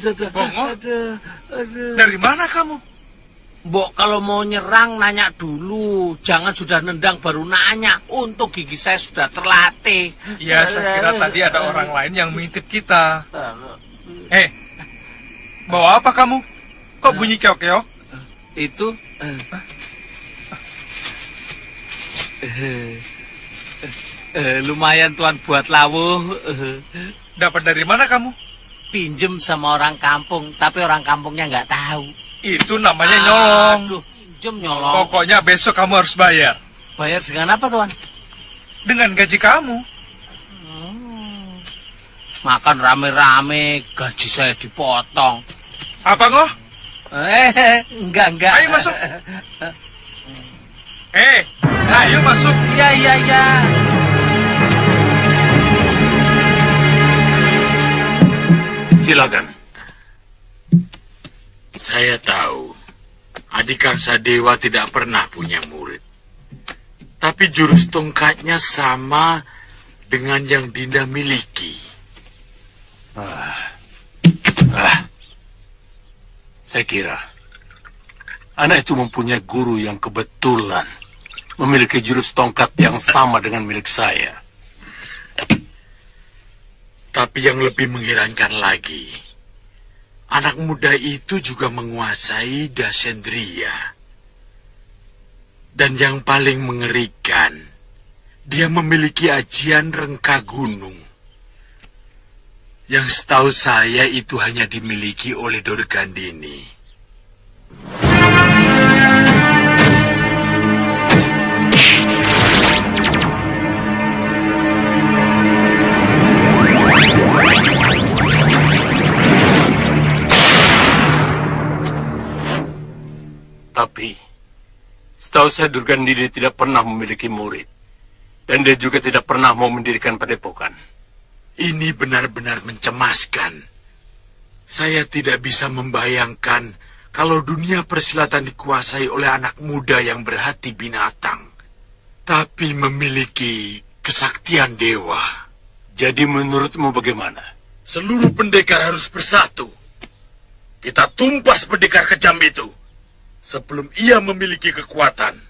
Bongo, dari mana kamu? Mbok kalau mau nyerang nanya dulu, jangan sudah nendang baru nanya. Untuk gigi saya sudah terlatih. Ya, saya kira tadi ada orang lain yang mengintip kita. Bawa apa kamu? Kok bunyi keok-keok? Itu lumayan tuan buat lawuh. Dapat dari mana kamu? Pinjem sama orang kampung, tapi orang kampungnya nggak tahu. Itu namanya nyolong. Aduh, pinjem nyolong. Pokoknya besok kamu harus bayar. Bayar dengan apa, tuan? Dengan gaji kamu. Makan rame-rame, gaji saya dipotong. Apa ngoh? Enggak. Ayo masuk. Ayo masuk. Iya. Silakan. Saya tahu adik Kangsa Dewa tidak pernah punya murid. Tapi jurus tongkatnya sama dengan yang Dinda miliki. Saya kira anak itu mempunyai guru yang kebetulan memiliki jurus tongkat yang sama dengan milik saya. Tapi yang lebih mengherankan lagi, anak muda itu juga menguasai Dasendria. Dan yang paling mengerikan, dia memiliki ajian rengka gunung. Yang setahu saya itu hanya dimiliki oleh Dorgandini. Tapi setahu saya Durgandini tidak pernah memiliki murid. Dan dia juga tidak pernah mau mendirikan padepokan. Ini benar-benar mencemaskan. Saya tidak bisa membayangkan kalau dunia persilatan dikuasai oleh anak muda yang berhati binatang, tapi memiliki kesaktian dewa. Jadi menurutmu bagaimana? Seluruh pendekar harus bersatu. Kita tumpas pendekar kejam itu sebelum ia memiliki kekuatan.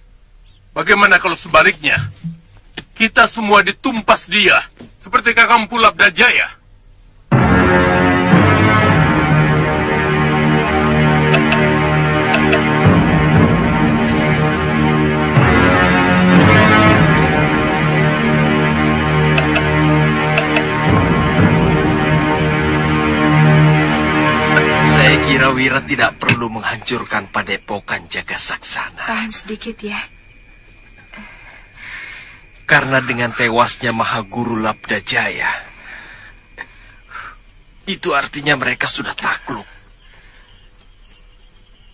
Bagaimana kalau sebaliknya? Kita semua ditumpas dia, seperti Kakang Pulap Dajaya. Saya kira Wira tidak perlu menghancurkan padepokan Jagasaksana. Tahan sedikit ya. Karena dengan tewasnya Mahaguru Labdajaya, itu artinya mereka sudah takluk.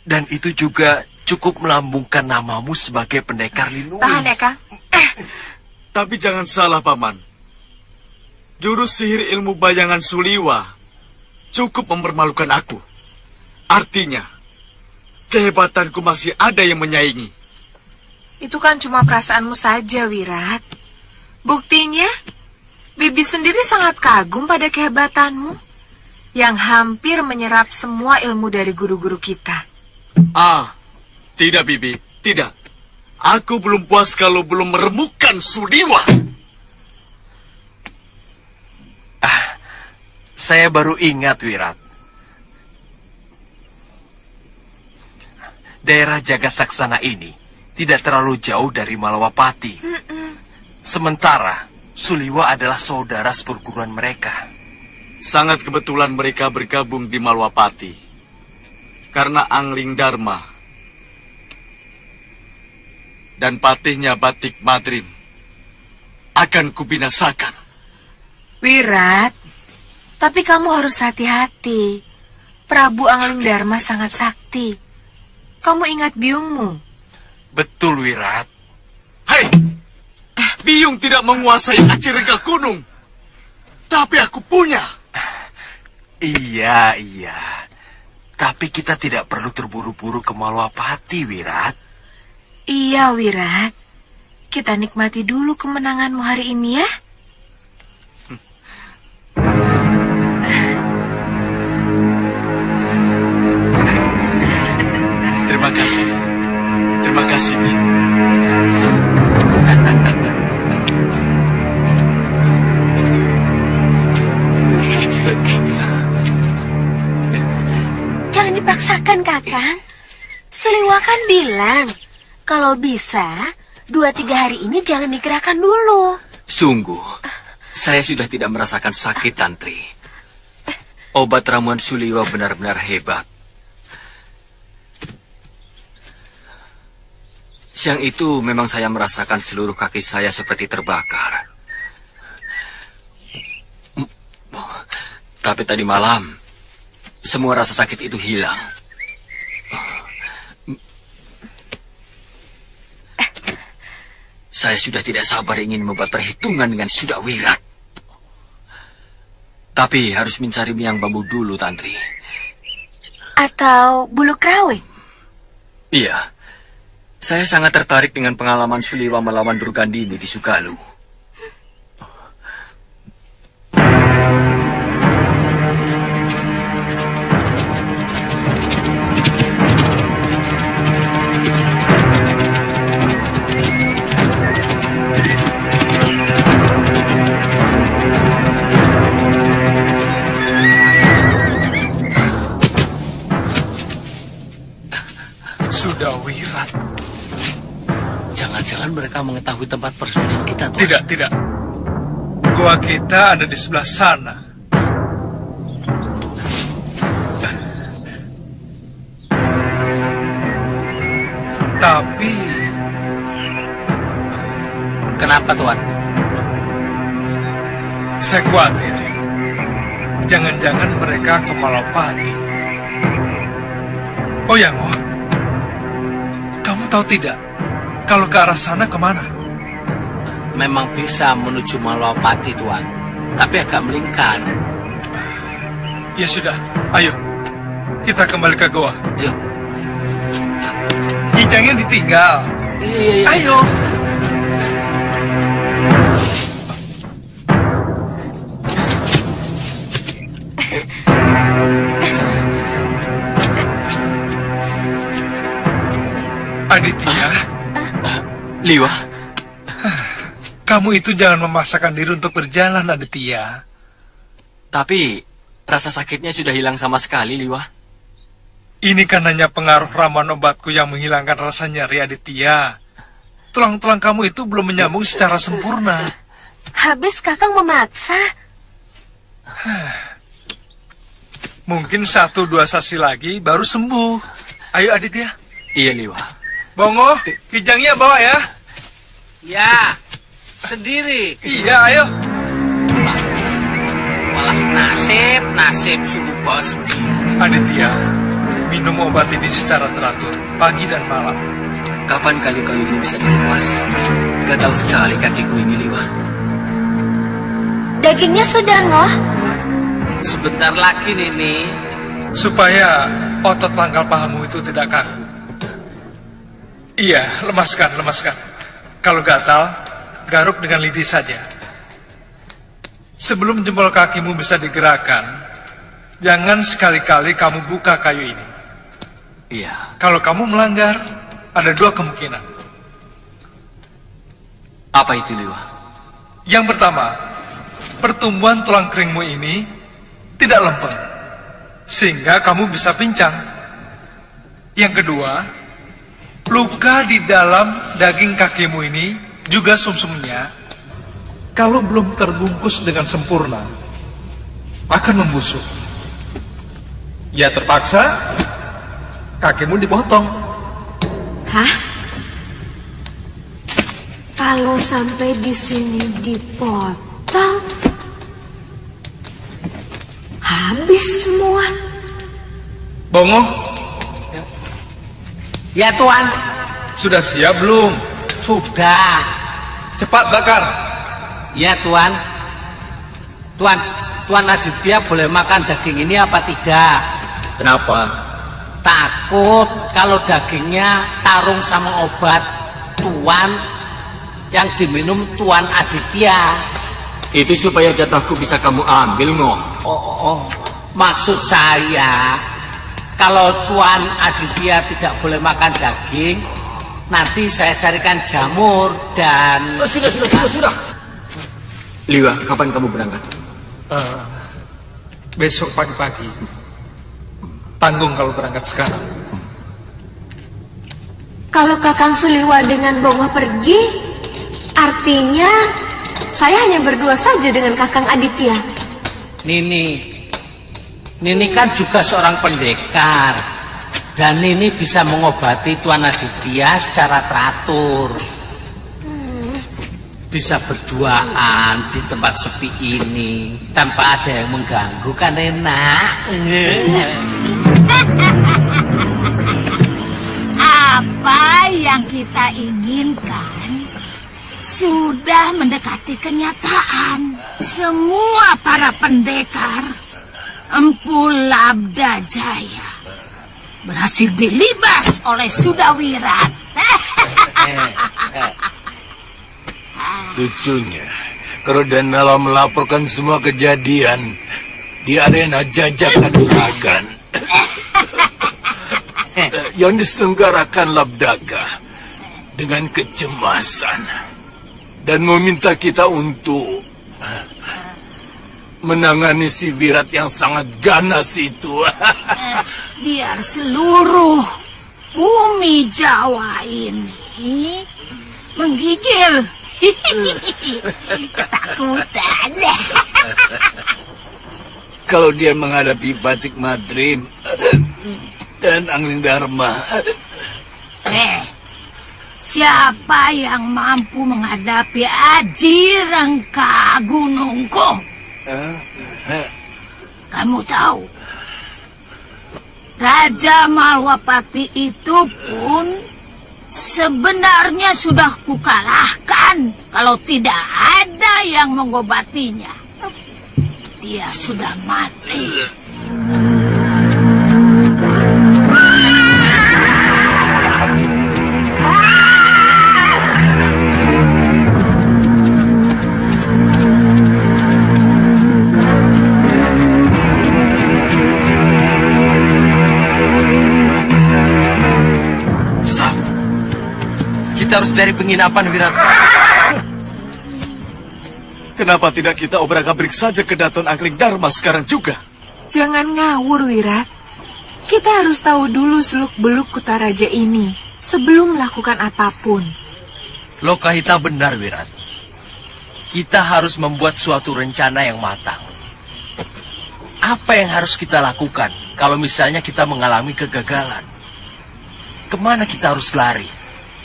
Dan itu juga cukup melambungkan namamu sebagai pendekar Linuwing. Tahan ya, Kang. Tapi jangan salah, Paman. Jurus sihir ilmu bayangan Suliwa cukup mempermalukan aku. Artinya, kehebatanku masih ada yang menyaingi. Itu kan cuma perasaanmu saja, Wirat. Buktinya, Bibi sendiri sangat kagum pada kehebatanmu yang hampir menyerap semua ilmu dari guru-guru kita. Tidak, Bibi, tidak. Aku belum puas kalau belum meremukkan Suliwa. Saya baru ingat, Wirat. Daerah Jagasaksana ini tidak terlalu jauh dari Malawapati. Sementara Suliwa adalah saudara seperguruan mereka. Sangat kebetulan mereka bergabung di Malwapati. Karena Angling Dharma dan patihnya Batik Madrim akan kubinasakan. Wirat, tapi kamu harus hati-hati. Prabu Angling Dharma sangat sakti. Kamu ingat biungmu? Betul, Wirat. Hei! Biung tidak menguasai Acirega Gunung. Tapi aku punya. Iya. Tapi kita tidak perlu terburu-buru ke Malwapati, Wirat. Iya, Wirat. Kita nikmati dulu kemenanganmu hari ini ya. Terima kasih. Terima kasih, Bi. Jangan dipaksakan, Kakang. Suliwa kan bilang, kalau bisa, 2-3 hari ini jangan digerakkan dulu. Sungguh, saya sudah tidak merasakan sakit, Tantri. Obat ramuan Suliwa benar-benar hebat. Siang itu memang saya merasakan seluruh kaki saya seperti terbakar. Tapi tadi malam, semua rasa sakit itu hilang. Saya sudah tidak sabar ingin membuat perhitungan dengan Suda Wirat. Tapi harus mencari miang bambu dulu, Tantri. Atau bulu krawe. Iya. Saya sangat tertarik dengan pengalaman Suliwa melawan Durgandini di Sugalu. Sudah Wirat. Jangan-jangan mereka mengetahui tempat persembunyian kita, Tuan. Tidak. Gua kita ada di sebelah sana. Tapi Kenapa, Tuan? saya khawatir. Jangan-jangan mereka ke Malawapati. Oh ya, Ngo. Kamu tahu tidak? Kalau ke arah sana kemana? Memang bisa menuju Malawapati, Tuan. Tapi agak melingkar. Ya sudah, ayo. Kita kembali ke goa. Yuk. Kijangnya ditinggal. Iya. Ayo. Aditya, Liwa, kamu itu jangan memaksakan diri untuk berjalan, Aditya. tapi rasa sakitnya sudah hilang sama sekali, Liwa. Ini kan hanya pengaruh ramuan obatku yang menghilangkan rasa nyeri, Aditya. Tulang-tulang kamu itu belum menyambung secara sempurna. Habis Kakang memaksa. Mungkin 1-2 sesi lagi baru sembuh. Ayo, Aditya. Iya, Liwa. Bongo, kijangnya bawa ya. Ya, sendiri. Iya, ayo. Malah nasib suruh bawa sendiri. Aditya, minum obat ini secara teratur, pagi dan malam. Kapan kayu-kayu ini bisa dilepas? Gatal sekali kakiku ini, Liwa. Dagingnya sudah, Ngoh. Sebentar lagi, Nini. Supaya otot pangkal pahamu itu tidak kaku. Iya, lemaskan. Kalau gatal, garuk dengan lidi saja. Sebelum jempol kakimu bisa digerakkan, jangan sekali-kali kamu buka kayu ini. Iya. Kalau kamu melanggar, ada 2 kemungkinan. Apa itu, Liwa? Yang pertama, pertumbuhan tulang keringmu ini tidak lempeng, sehingga kamu bisa pincang. Yang kedua, luka di dalam daging kakimu ini, juga sumsumnya, kalau belum terbungkus dengan sempurna, akan membusuk. Ya terpaksa, kakimu dipotong. Hah? Kalau sampai di sini dipotong, habis semua. Bongo, Ya Tuan, sudah siap belum? sudah. Cepat bakar. Ya Tuan. Tuan Aditya boleh makan daging ini apa tidak? Kenapa? Takut kalau dagingnya tarung sama obat Tuan yang diminum Tuan Aditya. Itu supaya jatahku bisa kamu ambil, Ngoh. Maksud saya, kalau Tuan Aditya tidak boleh makan daging, nanti saya carikan jamur dan... Sudah. Liwa, kapan kamu berangkat? Besok pagi-pagi. Tanggung kalau berangkat sekarang. Kalau Kakang Suliwa dengan Bongo pergi, artinya saya hanya berdua saja dengan Kakang Aditya. Nini kan juga seorang pendekar, dan Nini bisa mengobati Tuan Aditya secara teratur. Bisa berduaan di tempat sepi ini tanpa ada yang mengganggu, kan enak. Apa yang kita inginkan sudah mendekati kenyataan. Semua para pendekar Empu Labda Jaya berhasil dilibas oleh Sudawirat. Lucunya, kalau Danala melaporkan semua kejadian di arena Jajak Kanuragan yang diselenggarakan Labdaka dengan kecemasan dan meminta kita untuk menangani si Wirat yang sangat ganas itu. Biar seluruh bumi Jawa ini menggigil ketakutan. Kalau dia menghadapi Batik Madrim dan Angling Dharma, siapa yang mampu menghadapi Aji Rengka Gunungku? Kamu tahu, Raja Malwapati itu pun sebenarnya sudah kukalahkan. Kalau tidak ada yang mengobatinya, dia sudah mati. Kita harus cari penginapan, Wirat. kenapa tidak kita obrak-abrik saja ke Daton Angling Dharma sekarang juga? Jangan ngawur, Wirat. Kita harus tahu dulu seluk-beluk Kutaraja ini sebelum melakukan apapun. Lokahita benar, Wirat. Kita harus membuat suatu rencana yang matang. Apa yang harus kita lakukan kalau misalnya kita mengalami kegagalan? Kemana kita harus lari?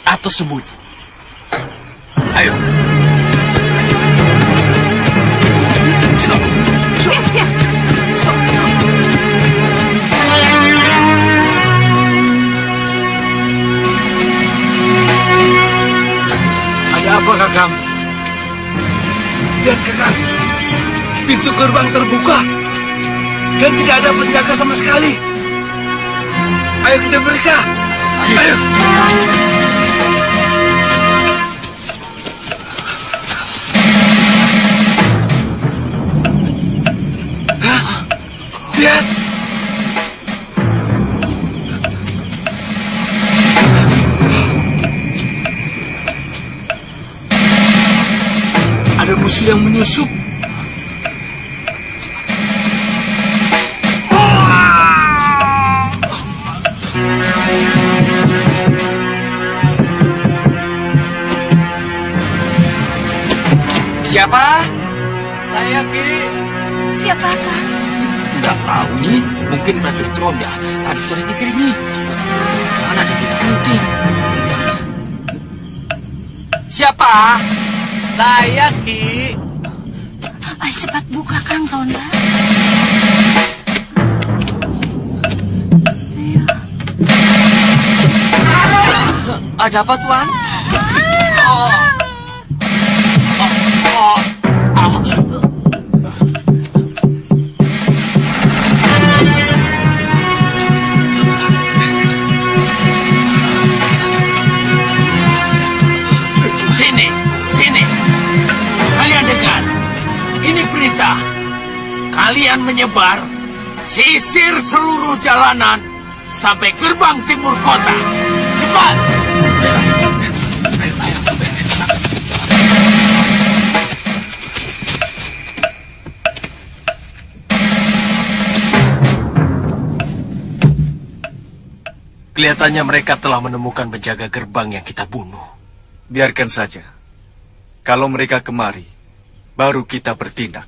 Atau sembunyi? Ayo. Ada apa, Kakang? Lihat, Kakang. Pintu gerbang terbuka. Dan tidak ada penjaga sama sekali. Ayo kita periksa. Ayo. Lihat. Ada musuh yang menyusup. Siapakah? Nggak tahu nih, mungkin prajurit ronda. Ada suara Cikri nih. Jangan-jangan ada berita penting. Siapa? Saya, Ki. Ayo cepat buka, Kang Ronda. Ada apa, Tuan? Sini. Kalian dengar. Ini perintah. Kalian menyebar, sisir seluruh jalanan sampai gerbang timur kota. Cepat. Kelihatannya mereka telah menemukan penjaga gerbang yang kita bunuh. Biarkan saja. Kalau mereka kemari, baru kita bertindak.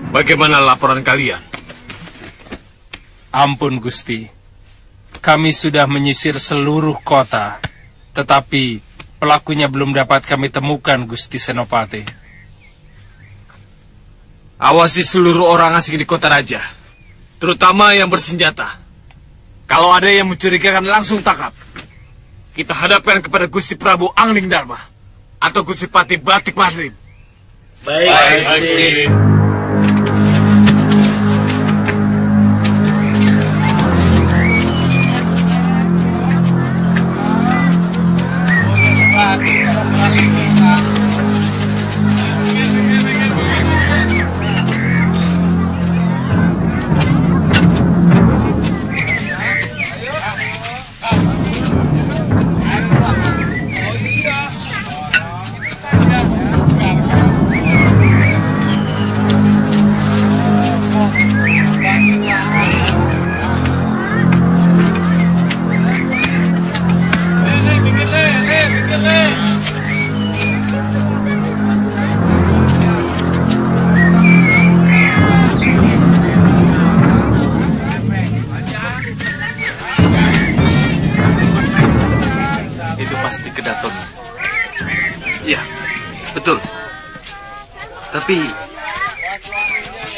Bagaimana laporan kalian? Ampun, Gusti. Kami sudah menyisir seluruh kota. Tetapi pelakunya belum dapat kami temukan, Gusti Senopati. Awasi seluruh orang asing di kota raja, terutama yang bersenjata. Kalau ada yang mencurigakan, langsung tangkap. Kita hadapkan kepada Gusti Prabu Angling Dharma atau Gusti Pati Batik Mahrim. Baik, Gusti. Itu pasti kedatonnya. Iya, betul. Tapi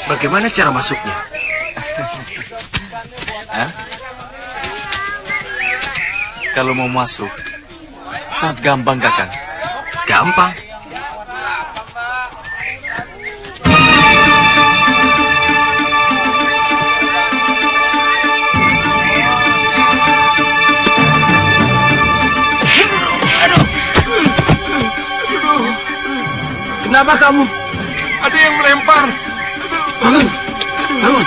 bagaimana cara masuknya? Kalau mau masuk, sangat gampang, Kakang. Gampang. Kenapa kamu? Ada yang melempar. Bangun. Bangun.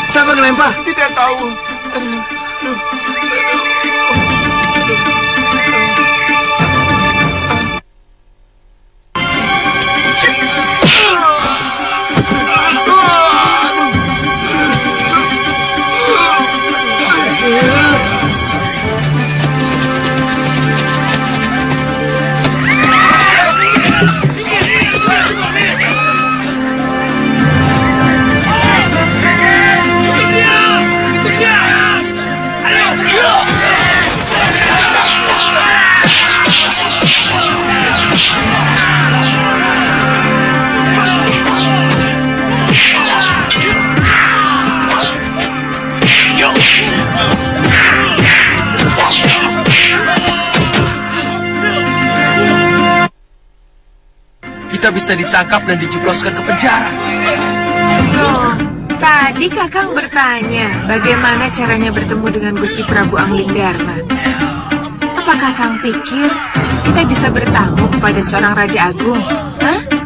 Siapa yang melempar? Tidak tahu. Kita bisa ditangkap dan dijebloskan ke penjara. Loh, tadi Kakang bertanya bagaimana caranya bertemu dengan Gusti Prabu Angling Dharma. Apakah Akang pikir kita bisa bertamu kepada seorang Raja Agung? Hah?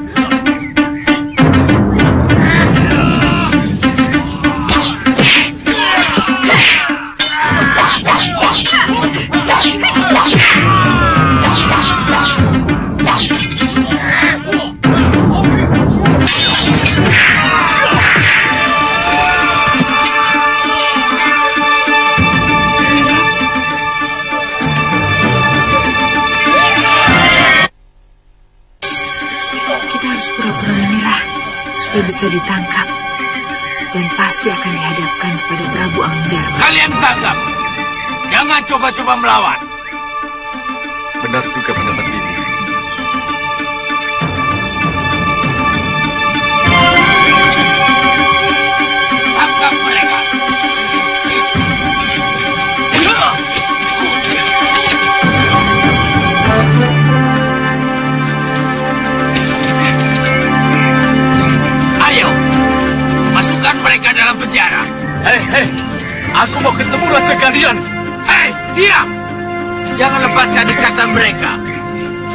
Bisa ditangkap dan pasti akan dihadapkan kepada Prabu Anggara. Kalian ditangkap. Jangan coba-coba melawan. Benar juga pendapat Bibi. Tangkap mereka. Mereka dalam penjara. Hei, aku mau ketemu raja kalian. Hei, diam! Jangan lepaskan ikatan mereka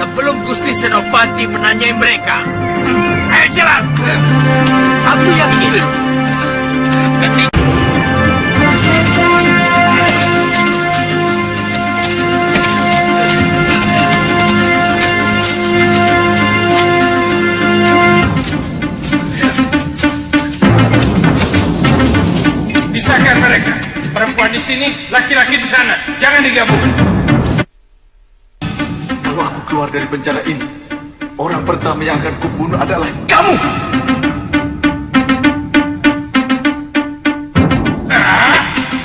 sebelum Gusti Senopati menanyai mereka. Ayo jalan. Aku yakin ketika pisahkan mereka. Perempuan di sini, laki-laki di sana. Jangan digabung. Kalau aku keluar dari penjara ini, orang pertama yang akan kubunuh adalah kamu.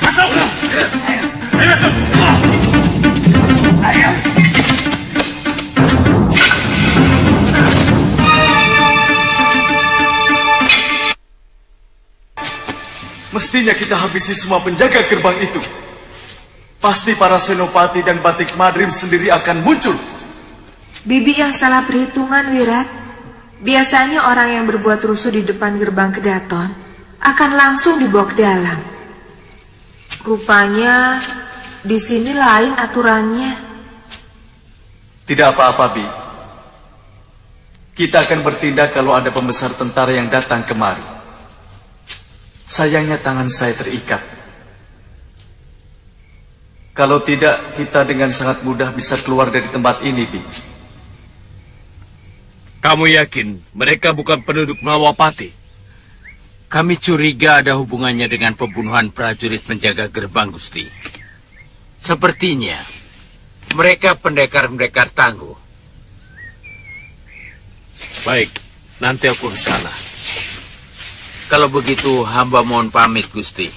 Masuk. Ayo masuk. Ayo. Mestinya kita habisi semua penjaga gerbang itu. Pasti para senopati dan batik madrim sendiri akan muncul. Bibi yang salah perhitungan, Wirat. Biasanya orang yang berbuat rusuh di depan gerbang Kedaton akan langsung dibawa ke dalam. Rupanya di sini lain aturannya. Tidak apa-apa, Bi. Kita akan bertindak kalau ada pembesar tentara yang datang kemari. Sayangnya tangan saya terikat. Kalau tidak, kita dengan sangat mudah bisa keluar dari tempat ini, Bi. Kamu yakin mereka bukan penduduk Malwapati? Kami curiga ada hubungannya dengan pembunuhan prajurit penjaga gerbang, Gusti. Sepertinya mereka pendekar-pendekar tangguh. Baik, nanti aku ke sana. Kalau begitu, hamba mohon pamit, Gusti.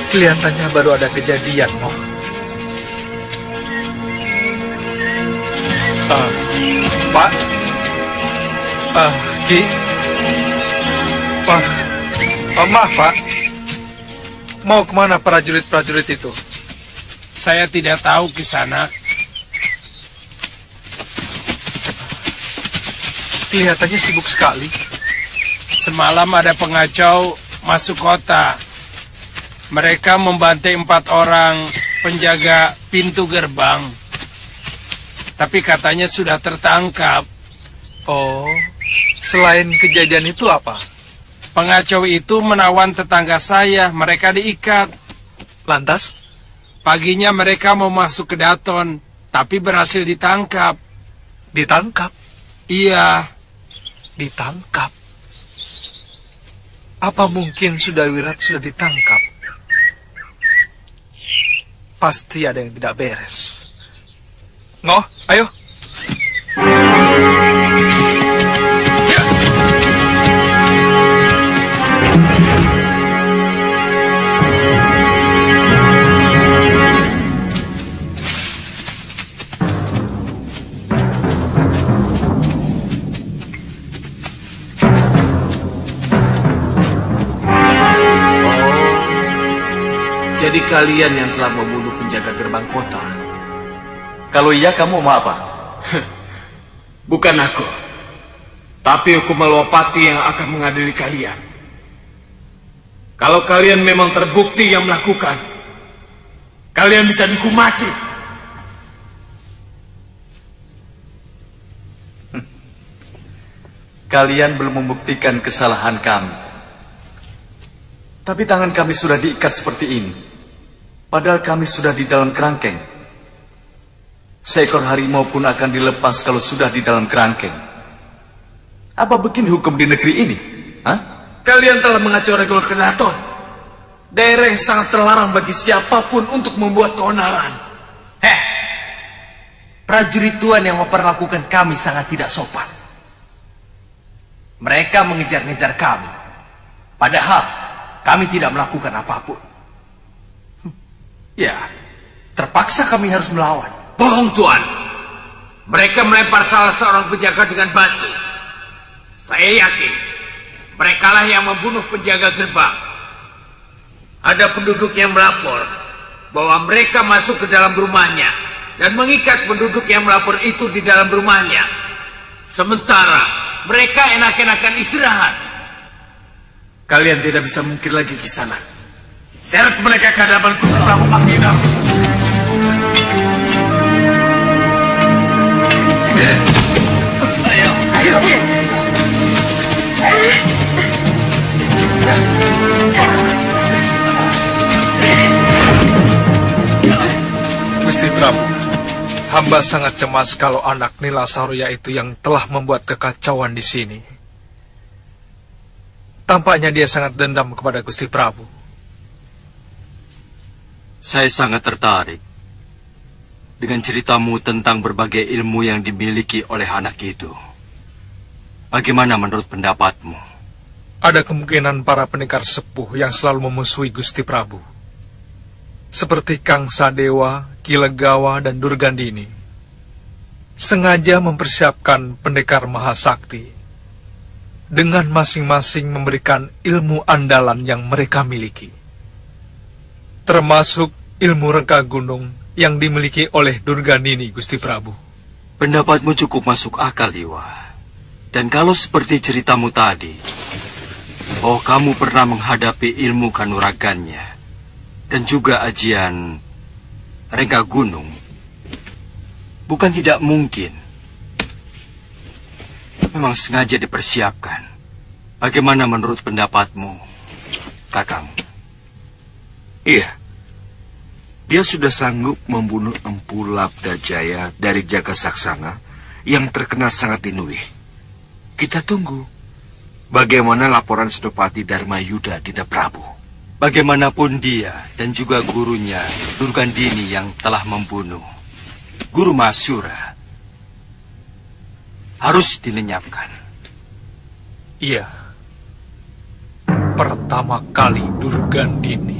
Kelihatannya baru ada kejadian, Noh. Pak? Ki? Pak? Maaf, Pak. Mau kemana prajurit-prajurit itu? Saya tidak tahu, Kisanak. Kelihatannya sibuk sekali. Semalam ada pengacau masuk kota. Mereka membantai 4 orang penjaga pintu gerbang. Tapi katanya sudah tertangkap. Oh, selain kejadian itu apa? Pengacau itu menawan tetangga saya, mereka diikat. Lantas? Paginya mereka mau masuk ke Daton, tapi berhasil ditangkap. Ditangkap? Iya. Ditangkap? Apa mungkin Wirat sudah ditangkap? Pasti ada yang tidak beres. Ngoh, ayo. Jadi kalian yang telah membunuh penjaga gerbang kota? Kalau iya, kamu mau apa? Bukan aku, tapi hukum Malwapati yang akan mengadili kalian. Kalau kalian memang terbukti yang melakukan, kalian bisa dihukum mati. Kalian belum membuktikan kesalahan kami. Tapi tangan kami sudah diikat seperti ini. Padahal kami sudah di dalam kerangkeng. Seekor harimau pun akan dilepas kalau sudah di dalam kerangkeng. Apa begini hukum di negeri ini? Hah? Kalian telah mengacau regul kedaton. Daerah yang sangat terlarang bagi siapapun untuk membuat keonaran. Prajurit Tuan yang memperlakukan kami sangat tidak sopan. Mereka mengejar-ngejar kami. Padahal kami tidak melakukan apapun. Ya, terpaksa kami harus melawan. Bohong, Tuan. Mereka melempar salah seorang penjaga dengan batu. Saya yakin merekalah yang membunuh penjaga gerbang. Ada penduduk yang melapor bahwa mereka masuk ke dalam rumahnya dan mengikat penduduk yang melapor itu di dalam rumahnya. Sementara mereka enak-enakan istirahat. Kalian tidak bisa mungkin lagi ke sana. Seret mereka ke hadapan Gusti Prabu Magina. Ayo. Gusti Prabu, hamba sangat cemas kalau anak Nila Saroya itu yang telah membuat kekacauan di sini. Tampaknya dia sangat dendam kepada Gusti Prabu. Saya sangat tertarik dengan ceritamu tentang berbagai ilmu yang dimiliki oleh anak itu. Bagaimana menurut pendapatmu? Ada kemungkinan para pendekar sepuh yang selalu memusuhi Gusti Prabu, seperti Kang Sadewa, Ki Legawa, dan Durgandini, sengaja mempersiapkan pendekar mahasakti dengan masing-masing memberikan ilmu andalan yang mereka miliki, termasuk ilmu rengka gunung yang dimiliki oleh Durgandini, Gusti Prabu. Pendapatmu cukup masuk akal, Dewa. Dan kalau seperti ceritamu tadi, oh kamu pernah menghadapi ilmu kanuragannya dan juga ajian rengka gunung, bukan tidak mungkin. Memang sengaja dipersiapkan. Bagaimana menurut pendapatmu, Kakang? Iya. Dia sudah sanggup membunuh Empu Labdajaya dari Jaga Saksana yang terkenal sangat dinuih. Kita tunggu bagaimana laporan Senopati Dharmayuda Dinda Prabu. Bagaimanapun dia dan juga gurunya Durgandini yang telah membunuh Guru Masura harus dilenyapkan. Iya. Pertama kali Durgandini.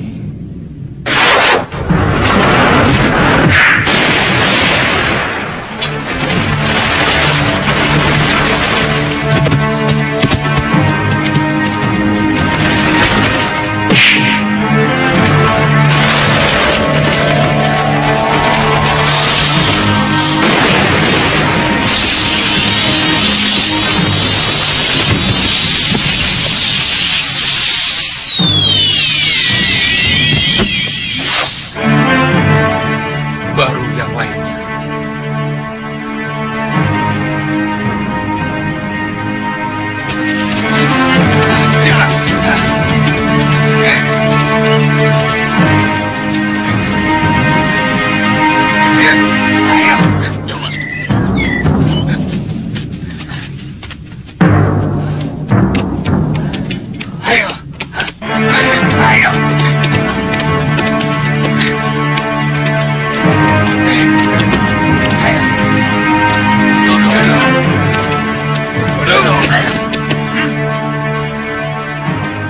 Baru yang lainnya.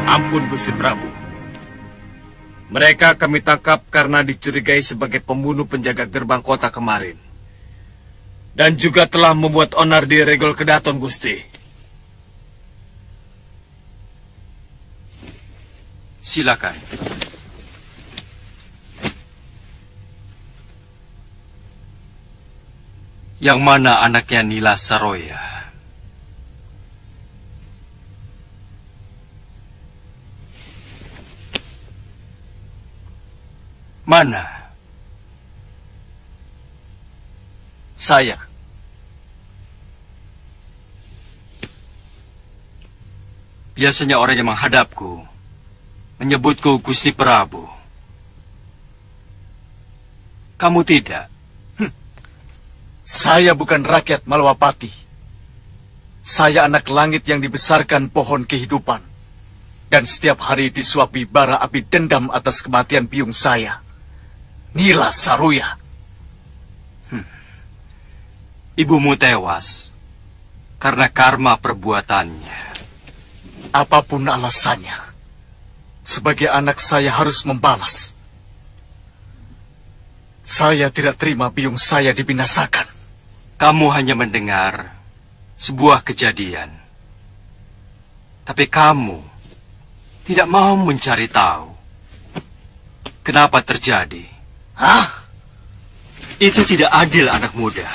Ampun, Gusti Prabu. Mereka kami tangkap karena dicurigai sebagai pembunuh penjaga gerbang kota kemarin. Dan juga telah membuat onar di regol kedaton, Gusti. Silakan. Yang mana anaknya Nila Saroya? Mana? Saya. Biasanya orang yang menghadapku menyebutku Gusti Prabu. Kamu tidak? Saya bukan rakyat Malwapati. Saya anak langit yang dibesarkan pohon kehidupan. Dan setiap hari disuapi bara api dendam atas kematian biung saya, Nila Saroya. Ibumu tewas karena karma perbuatannya. Apapun alasannya, sebagai anak saya harus membalas. Saya tidak terima biung saya dibinasakan. Kamu hanya mendengar sebuah kejadian. Tapi kamu tidak mau mencari tahu kenapa terjadi. Hah? Itu tidak adil, anak muda.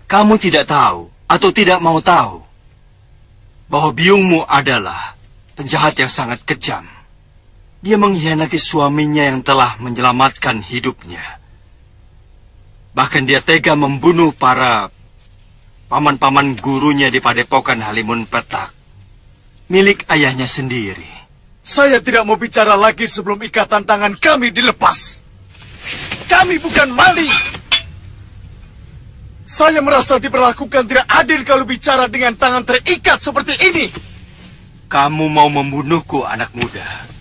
Kamu tidak tahu atau tidak mau tahu bahwa biungmu adalah penjahat yang sangat kejam. Dia mengkhianati suaminya yang telah menyelamatkan hidupnya. Bahkan dia tega membunuh para paman-paman gurunya di Padepokan Halimun Petak, milik ayahnya sendiri. Saya tidak mau bicara lagi sebelum ikatan tangan kami dilepas. Kami bukan maling. Saya merasa diperlakukan tidak adil kalau bicara dengan tangan terikat seperti ini. Kamu mau membunuhku, anak muda.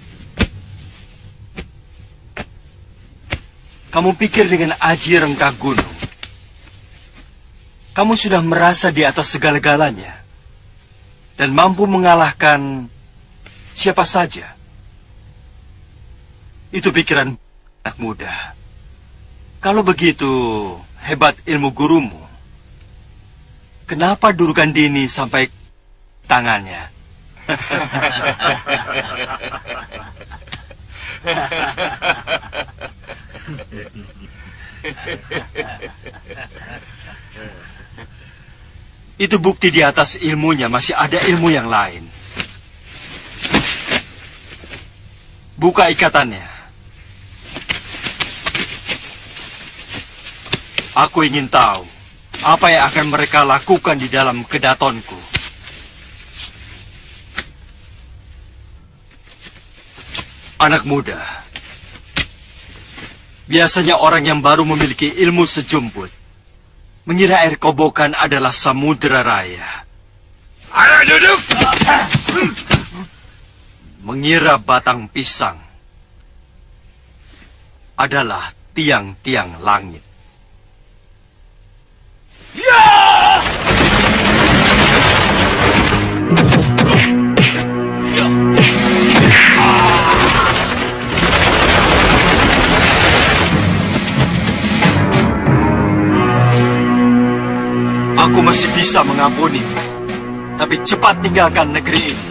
Kamu pikir dengan aji rengkah gunung, kamu sudah merasa di atas segala-galanya dan mampu mengalahkan siapa saja. Itu pikiran anak muda. Kalau begitu hebat ilmu gurumu, kenapa Durgandini sampai tangannya? Itu bukti di atas ilmunya masih ada ilmu yang lain. Buka ikatannya. Aku ingin tahu apa yang akan mereka lakukan di dalam kedatonku. Anak muda, biasanya orang yang baru memiliki ilmu sejumput mengira air kobokan adalah samudera raya. Ayo duduk! Mengira batang pisang adalah tiang-tiang langit. Aku masih bisa mengampunimu, tapi cepat tinggalkan negeri ini.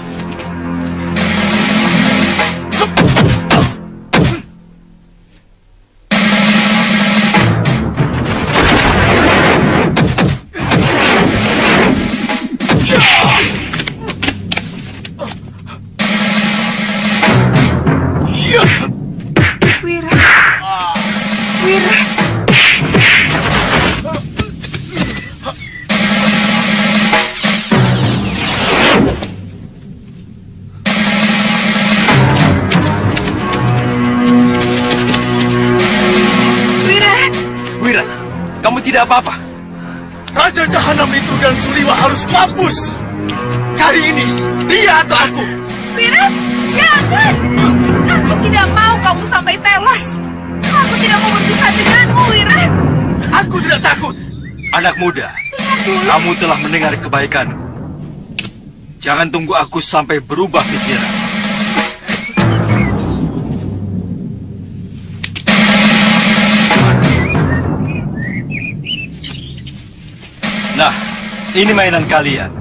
Tidak apa-apa. Raja Jahanam itu dan Suliwa harus mampus. Kali ini, dia atau aku. Wirat, jangan. Aku tidak mau kamu sampai tewas. Aku tidak mau berpisah denganmu, Wirat. Aku tidak takut. Anak muda, kamu telah mendengar kebaikanku. Jangan tunggu aku sampai berubah pikiran. Nah, ini mainan kalian.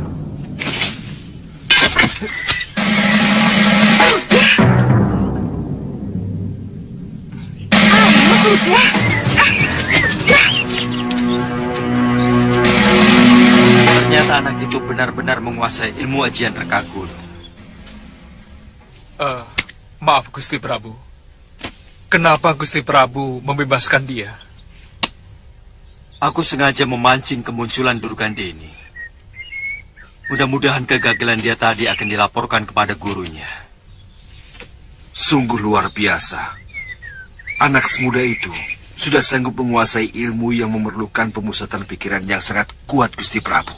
Ayo, sudah. jika anak itu benar-benar menguasai ilmu ajian reka gunung. Maaf Gusti Prabu. Kenapa Gusti Prabu membebaskan dia? Aku sengaja memancing kemunculan Durgandini. Mudah-mudahan kegagalan dia tadi akan dilaporkan kepada gurunya. Sungguh luar biasa. Anak semuda itu sudah sanggup menguasai ilmu yang memerlukan pemusatan pikiran yang sangat kuat, Gusti Prabu.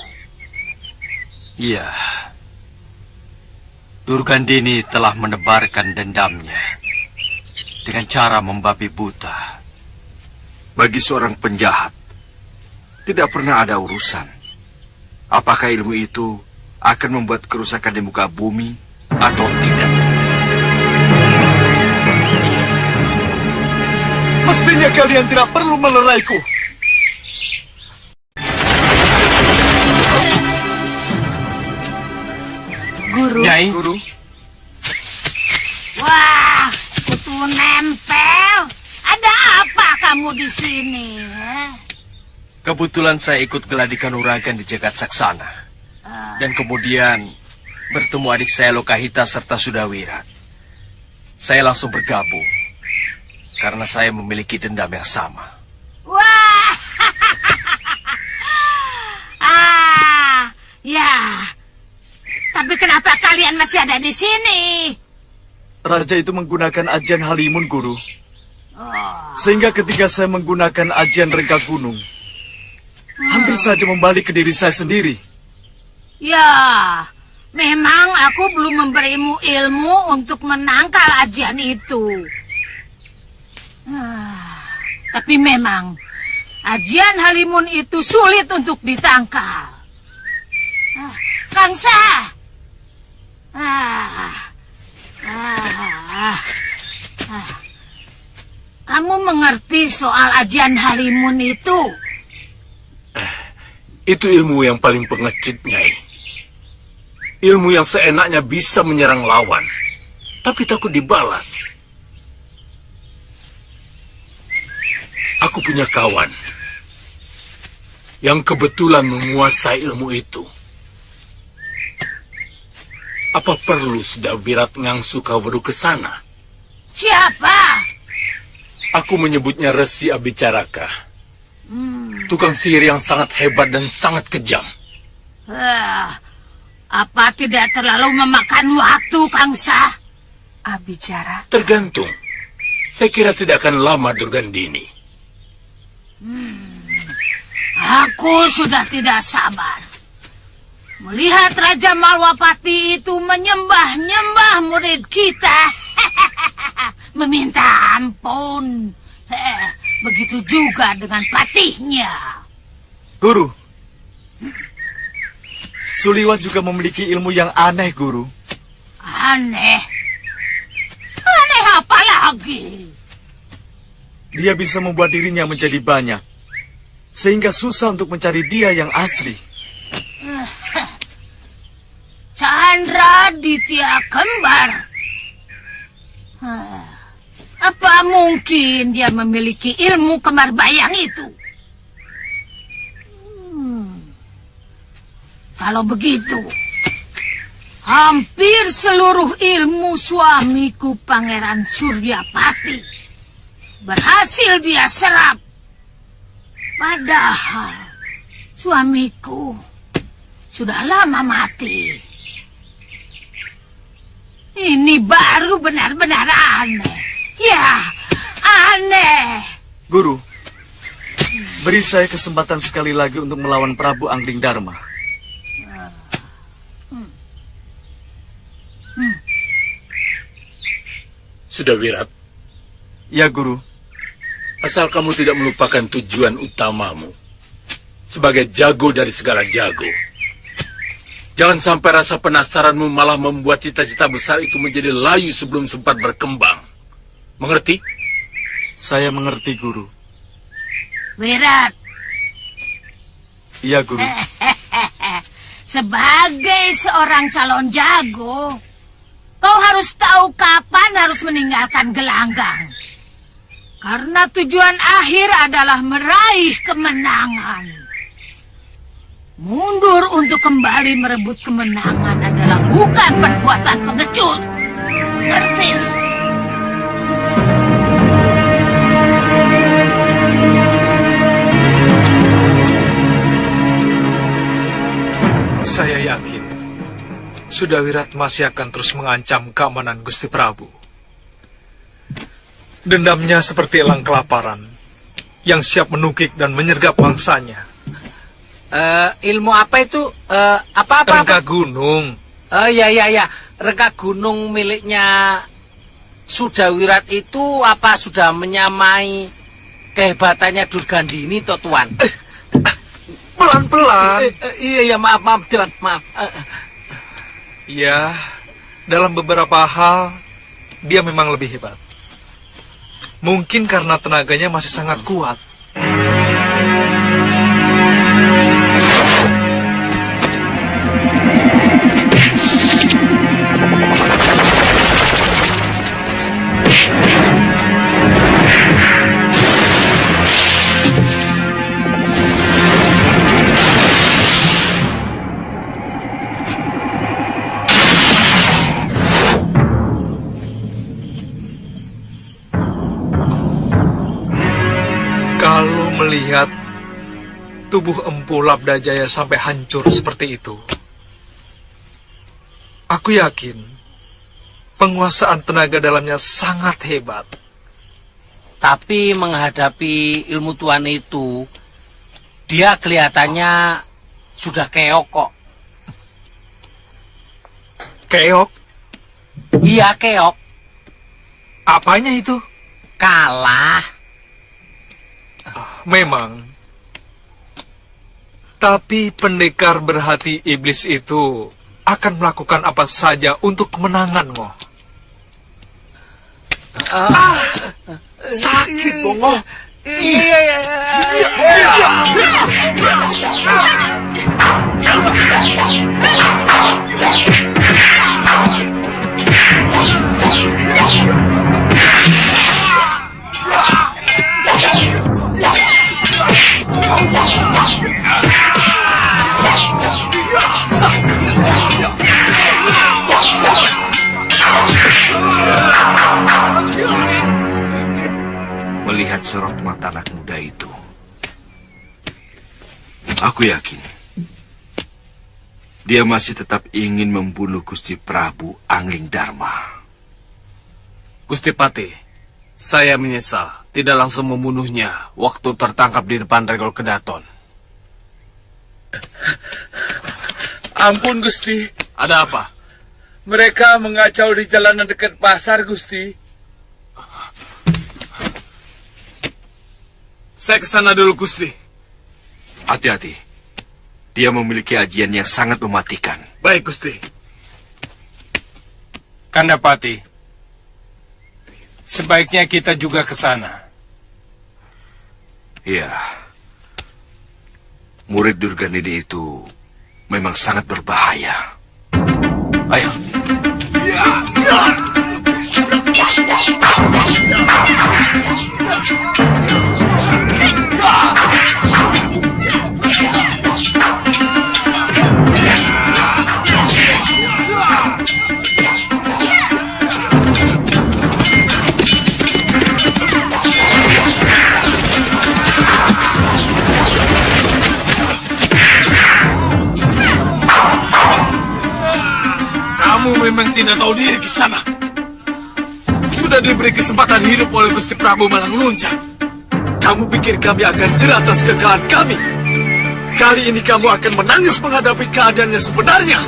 Iya. Durgandini telah menebarkan dendamnya dengan cara membabi buta. Bagi seorang penjahat, tidak pernah ada urusan apakah ilmu itu akan membuat kerusakan di muka bumi atau tidak. Mestinya kalian tidak perlu meleraiku. Guru. Nyai. Guru. Wah, kutu nempel. Ada apa kamu di sini? Kebetulan saya ikut geladi kanuragan di Jagat Saksana. Dan kemudian bertemu adik saya Lokahita serta Sudawirat. Saya langsung bergabung. Karena saya memiliki dendam yang sama. Wah, ya. Tapi kenapa kalian masih ada di sini? Raja itu menggunakan ajian Halimun, Guru. Sehingga ketika saya menggunakan ajian reka gunung, hampir saja membalik ke diri saya sendiri. Ya, memang aku belum memberimu ilmu untuk menangkal ajian itu. Tapi memang ajian Halimun itu sulit untuk ditangkal. Kangsa, kamu mengerti soal ajian Halimun itu? Itu ilmu yang paling pengecut, Nyai. Ilmu yang seenaknya bisa menyerang lawan, tapi takut dibalas. Aku punya kawan yang kebetulan menguasai ilmu itu. Apa perlu Sudawirat ngangsu Kaweru ke sana? Siapa? Aku menyebutnya Resi Abicaraka. Tukang sihir yang sangat hebat dan sangat kejam. Apa tidak terlalu memakan waktu, Kangsa? Abicara. Tergantung. Saya kira tidak akan lama, Durgandini. Aku sudah tidak sabar melihat Raja Malwapati itu menyembah-nyembah murid kita. Meminta ampun. Begitu juga dengan patihnya. Guru, Suliwat juga memiliki ilmu yang aneh, Guru. Aneh? Aneh apa lagi? Dia bisa membuat dirinya menjadi banyak, sehingga susah untuk mencari dia yang asli. Chandra Ditya Kembar. Apa mungkin dia memiliki ilmu kembar bayang itu? Kalau begitu, hampir seluruh ilmu suamiku Pangeran Suryapati berhasil dia serap. Padahal suamiku sudah lama mati. Ini baru benar-benar aneh. Ya, aneh. Guru, beri saya kesempatan sekali lagi untuk melawan Prabu Anggring Dharma. Sudawirat. Ya, Guru. Asal kamu tidak melupakan tujuan utamamu sebagai jago dari segala jago. Jangan sampai rasa penasaranmu malah membuat cita-cita besar itu menjadi layu sebelum sempat berkembang. Mengerti? Saya mengerti, Guru. Wirat. Iya, Guru. Sebagai seorang calon jago, kau harus tahu kapan harus meninggalkan gelanggang. Karena tujuan akhir adalah meraih kemenangan. Mundur untuk kembali merebut kemenangan adalah bukan perbuatan pengecut. Mengerti? Saya yakin Sudawirat masih akan terus mengancam keamanan Gusti Prabu. Dendamnya seperti elang kelaparan yang siap menukik dan menyergap mangsanya. Ilmu apa itu? Apa-apa? Rengga gunung. Ya. Rengga gunung miliknya Sudawirat itu apa sudah menyamai kehebatannya Durgandini, toh Tuan? Pelan-pelan. Iya, maaf, Tuan, maaf. Ya, dalam beberapa hal dia memang lebih hebat. Mungkin karena tenaganya masih sangat kuat. Kalau melihat tubuh Empu Labdajaya sampai hancur seperti itu, aku yakin penguasaan tenaga dalamnya sangat hebat. Tapi menghadapi ilmu Tuan itu, dia kelihatannya sudah keok kok. Keok? Iya, keok. Apanya itu? Kalah. Memang. Tapi pendekar berhati iblis itu akan melakukan apa saja untuk kemenangan, Ngoh. Sakit, Bongo. Iya. Melihat sorot mata anak muda itu, aku yakin dia masih tetap ingin membunuh Gusti Prabu Angling Dharma. Gusti Pati, saya menyesal tidak langsung membunuhnya waktu tertangkap di depan Regol Kedaton. Ampun, Gusti. Ada apa? Mereka mengacau di jalanan dekat pasar, Gusti. Saya ke sana dulu, Gusti. Hati-hati. Dia memiliki ajian yang sangat mematikan. Baik, Gusti. Kandapati, sebaiknya kita juga ke sana. Iya. Murid Durgandini itu memang sangat berbahaya. Ayo. Kamu memang tidak tahu diri ke sana. Sudah diberi kesempatan hidup oleh Gusti Prabu Malang Luncang. Kamu pikir kami akan jerah atas kekalahan kami? Kali ini kamu akan menangis menghadapi keadaannya sebenarnya.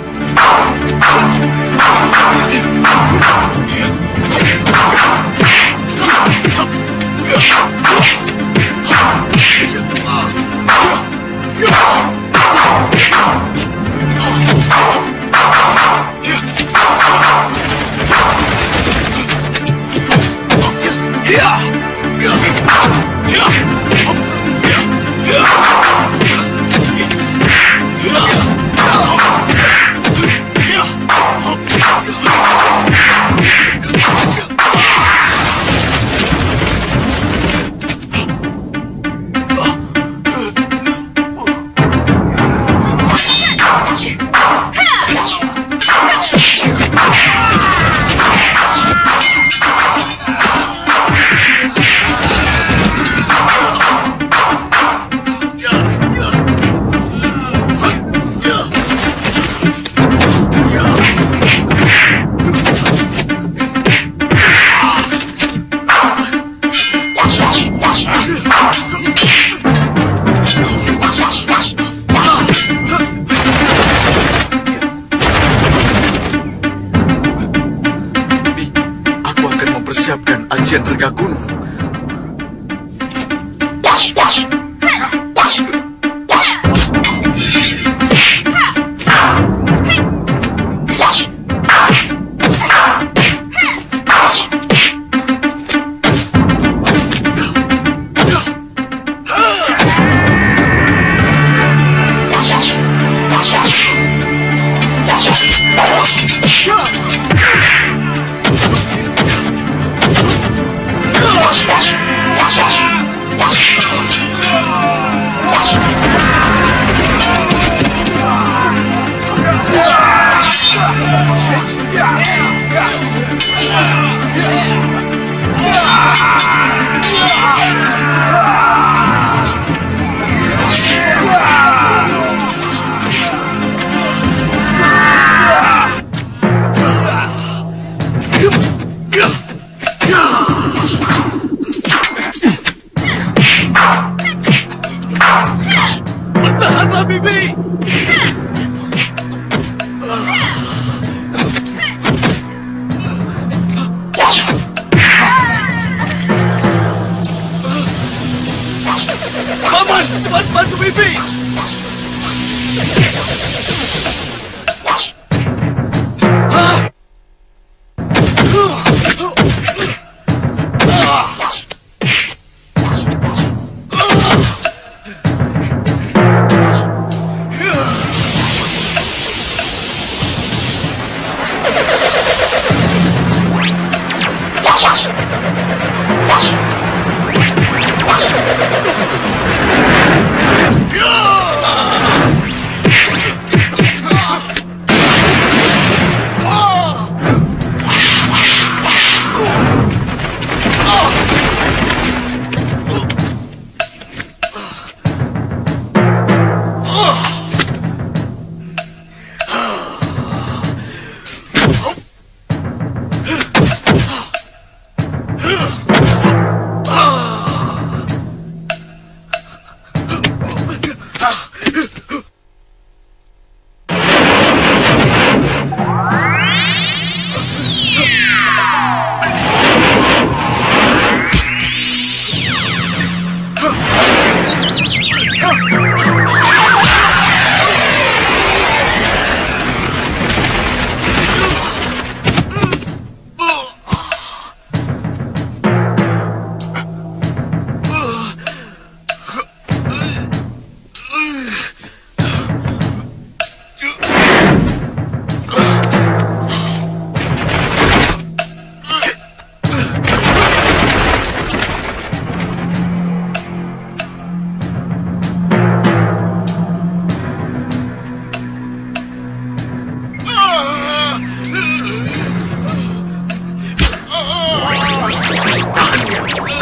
Ajian Rengga Gunung. Bertahanlah, Bibi! Paman, cepat bantu Bibi!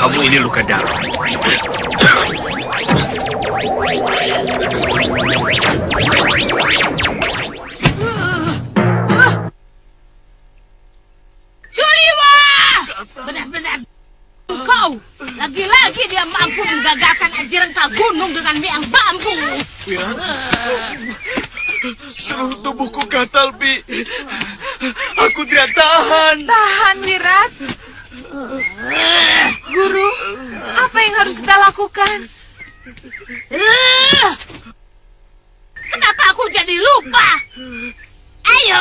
Kamu ini luka dalam. Suliwa! Benar-benar kau lagi-lagi dia mampu menggagalkan Aji Rengga Gunung dengan miang bambu. Seluruh tubuhku gatal, Bi. Aku tidak tahan. Tahan, Wirat. Guru, apa yang harus kita lakukan? Kenapa aku jadi lupa? Ayo,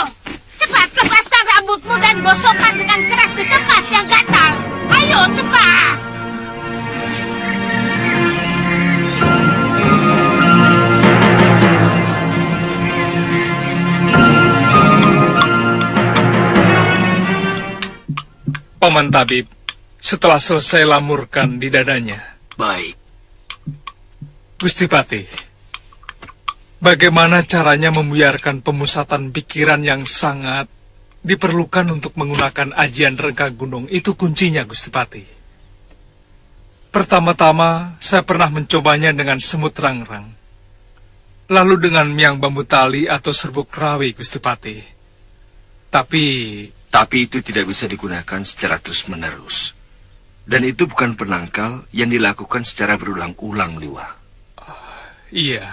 cepat lepaskan rambutmu dan gosokkan dengan keras di tempat yang gatal. Ayo, cepat. Paman Tabib, setelah selesai lamurkan di dadanya. Baik. Gusti Patih, bagaimana caranya membuyarkan pemusatan pikiran yang sangat diperlukan untuk menggunakan ajian Rengga Gunung? Itu kuncinya, Gusti Patih. Pertama-tama, saya pernah mencobanya dengan semut rangrang. Lalu dengan miang bambu tali atau serbuk rawi, Gusti Patih. Tapi itu tidak bisa digunakan secara terus-menerus. Dan itu bukan penangkal yang dilakukan secara berulang-ulang, Liwa. Iya.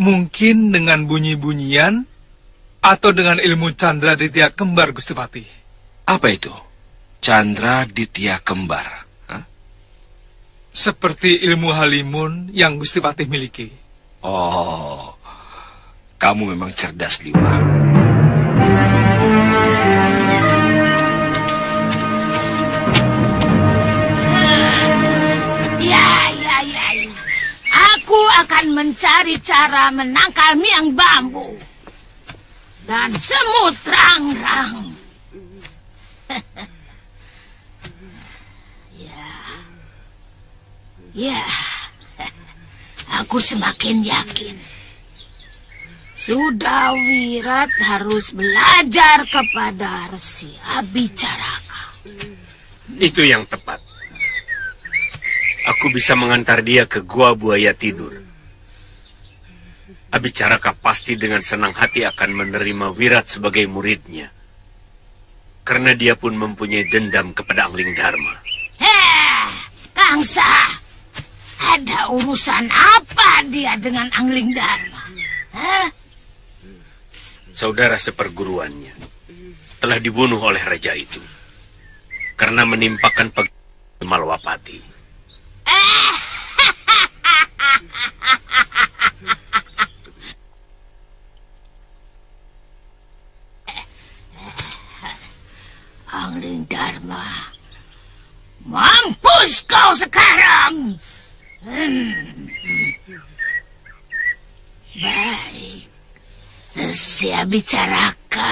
Mungkin dengan bunyi-bunyian atau dengan ilmu candra di tiak kembar, Gusti Patih. Apa itu? Chandra Ditya Kembar. Seperti ilmu halimun yang Gusti Patih miliki. Oh, kamu memang cerdas, Liwa. Ya. Aku akan mencari cara menangkal Miang Bambu. Dan semut rangrang. Ya, aku semakin yakin. Sudah Wirat harus belajar kepada Resi Abicaraka. Itu yang tepat. Aku bisa mengantar dia ke gua buaya tidur. Abicaraka pasti dengan senang hati akan menerima Wirat sebagai muridnya. Karena dia pun mempunyai dendam kepada Angling Dharma. Kangsa. Ada urusan apa dia dengan Angling Dharma? Saudara seperguruannya telah dibunuh oleh raja itu karena menimpakan Malwapati. Angling Dharma, mampus kau sekarang! Baik, Resi Abicaraka,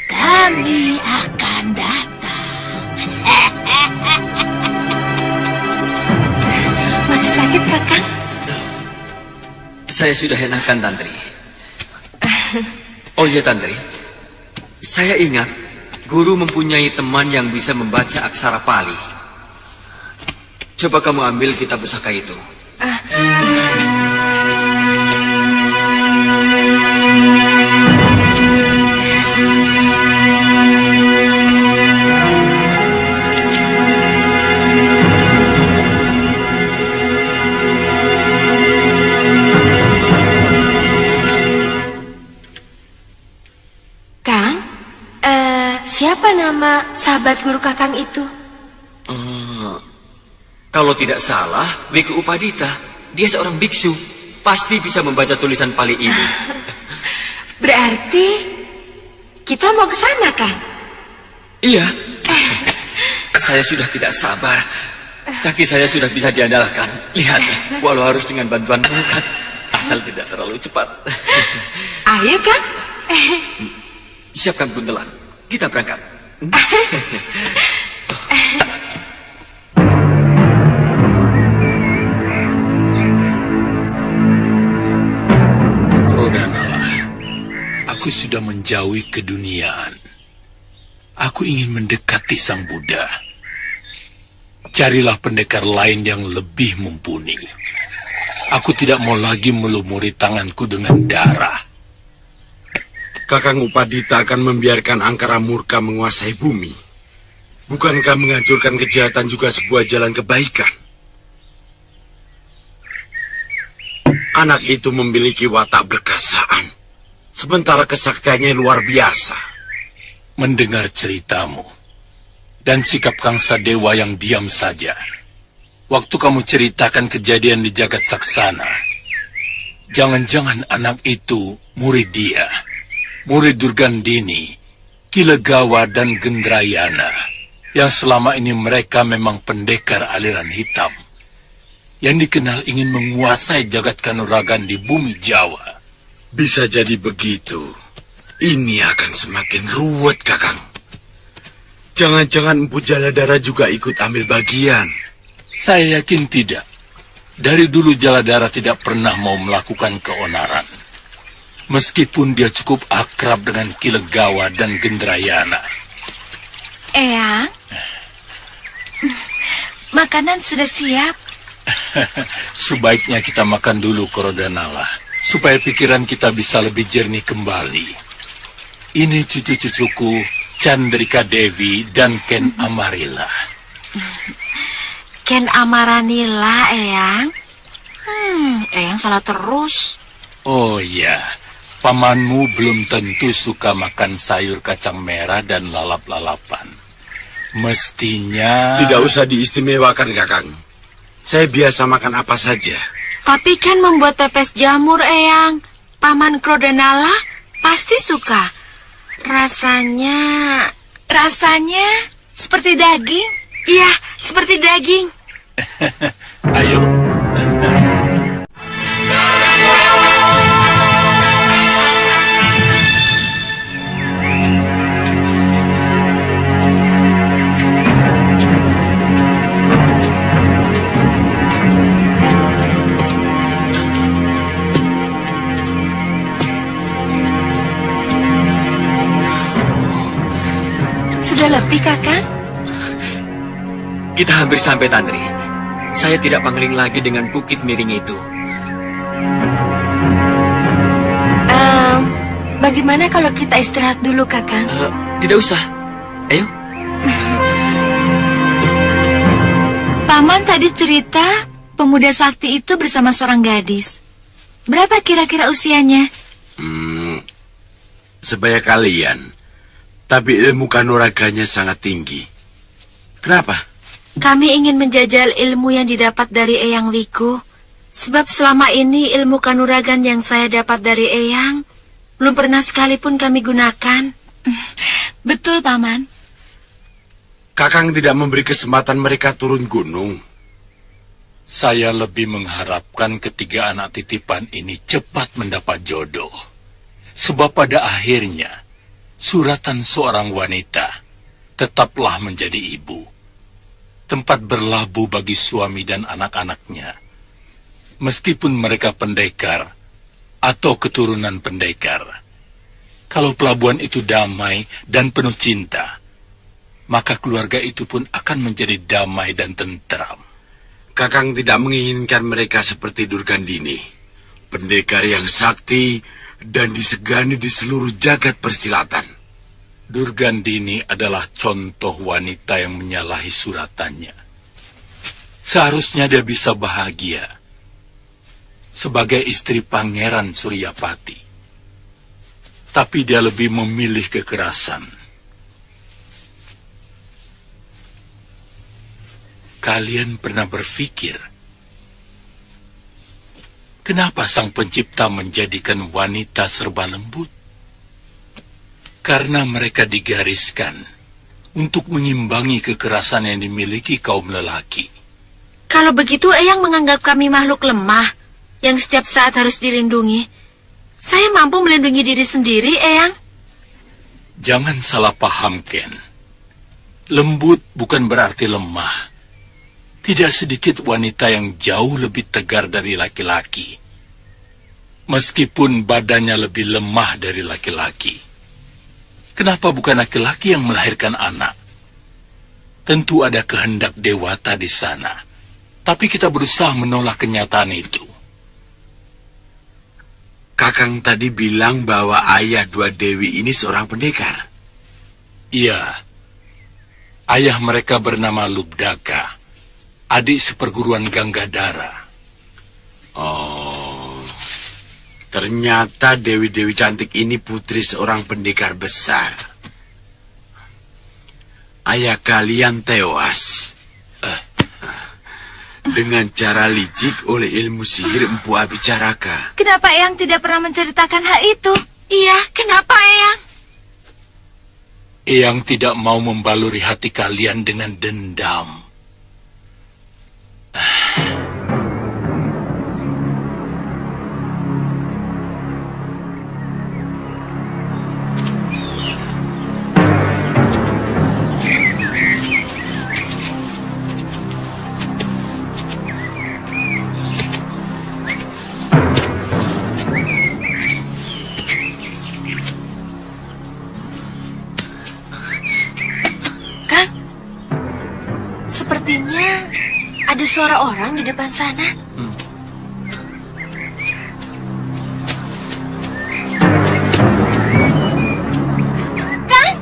kami akan datang. Masih sakit, Kakang? Saya sudah enakan, Tantri. Oh iya, Tantri. Saya ingat, guru mempunyai teman yang bisa membaca aksara Pali. Coba kamu ambil kitab pusaka itu. Kang, siapa nama sahabat guru Kakang itu? Kalau tidak salah, Biku Upadita. Dia seorang biksu. Pasti bisa membaca tulisan Pali ini. Berarti kita mau ke sana, Kang? Iya. Saya sudah tidak sabar. Kaki saya sudah bisa diandalkan. Lihat, walau harus dengan bantuan tongkat. Asal tidak terlalu cepat. Ayo, Kang. Siapkan buntelan. Kita berangkat. Aku sudah menjauhi keduniaan. Aku ingin mendekati Sang Buddha. Carilah pendekar lain yang lebih mumpuni. Aku tidak mau lagi melumuri tanganku dengan darah. Kakang Upadita akan membiarkan angkara murka menguasai bumi. Bukankah menghancurkan kejahatan juga sebuah jalan kebaikan? Anak itu memiliki watak berkasaan. Sementara kesaktiannya luar biasa. Mendengar ceritamu dan sikap Kangsa Dewa yang diam saja. Waktu kamu ceritakan kejadian di Jagat Saksana, jangan-jangan anak itu murid dia, murid Durgandini, Kilegawa dan Gendrayana, yang selama ini mereka memang pendekar aliran hitam, yang dikenal ingin menguasai Jagat Kanuragan di bumi Jawa. Bisa jadi begitu. Ini akan semakin ruwet, Kakang. Jangan-jangan Empu Jaladara juga ikut ambil bagian. Saya yakin tidak. Dari dulu Jaladara tidak pernah mau melakukan keonaran. Meskipun dia cukup akrab dengan Kilegawa dan Gendrayana. Eyang, makanan sudah siap. Sebaiknya kita makan dulu, Korodanala, supaya pikiran kita bisa lebih jernih kembali. Ini cucu-cucuku, Chandrika Devi dan Ken Amarila. Ken Amaranila, Eyang. Eyang salah terus. Oh iya, Pamanmu belum tentu suka makan sayur kacang merah dan lalap-lalapan. Mestinya... Tidak usah diistimewakan, Kakang. Saya biasa makan apa saja. Tapi kan membuat pepes jamur, Eyang. Paman Kro dan Nala pasti suka. Rasanya seperti daging. Iya, seperti daging. Ayo. Sudah letih, Kakang? Kita hampir sampai, Tantri. Saya tidak pangling lagi dengan bukit miring itu. Bagaimana kalau kita istirahat dulu, Kakang? Tidak usah. Ayo. Paman tadi cerita pemuda sakti itu bersama seorang gadis. Berapa kira-kira usianya? Sebaya kalian. Tapi ilmu kanuraganya sangat tinggi. Kenapa? Kami ingin menjajal ilmu yang didapat dari Eyang Wiku. Sebab selama ini ilmu kanuragan yang saya dapat dari Eyang belum pernah sekalipun kami gunakan. Betul, Paman. Kakang tidak memberi kesempatan mereka turun gunung. Saya lebih mengharapkan ketiga anak titipan ini cepat mendapat jodoh. Sebab pada akhirnya suratan seorang wanita tetaplah menjadi ibu, tempat berlabuh bagi suami dan anak-anaknya. Meskipun mereka pendekar atau keturunan pendekar, kalau pelabuhan itu damai dan penuh cinta, maka keluarga itu pun akan menjadi damai dan tentram. Kakang tidak menginginkan mereka seperti Durgandini, pendekar yang sakti dan disegani di seluruh jagat persilatan. Durgandini adalah contoh wanita yang menyalahi suratannya. Seharusnya dia bisa bahagia sebagai istri Pangeran Suryapati. Tapi dia lebih memilih kekerasan. Kalian pernah berpikir, kenapa Sang Pencipta menjadikan wanita serba lembut? Karena mereka digariskan untuk mengimbangi kekerasan yang dimiliki kaum lelaki. Kalau begitu Eyang menganggap kami makhluk lemah yang setiap saat harus dilindungi. Saya mampu melindungi diri sendiri, Eyang. Jangan salah paham, Ken. Lembut bukan berarti lemah. Tidak sedikit wanita yang jauh lebih tegar dari laki-laki, meskipun badannya lebih lemah dari laki-laki. Kenapa bukan laki-laki yang melahirkan anak? Tentu ada kehendak dewata di sana, tapi kita berusaha menolak kenyataan itu. Kakang tadi bilang bahwa ayah dua dewi ini seorang pendekar. Iya, ayah mereka bernama Lubdaka, adik seperguruan Ganggadara. Oh, ternyata dewi-dewi cantik ini putri seorang pendekar besar. Ayah kalian tewas dengan cara licik oleh ilmu sihir Empu Abicaraka. Kenapa Eyang tidak pernah menceritakan hal itu? Iya, kenapa Eyang? Eyang tidak mau membaluri hati kalian dengan dendam. Sepertinya ada suara orang di depan sana. Kang!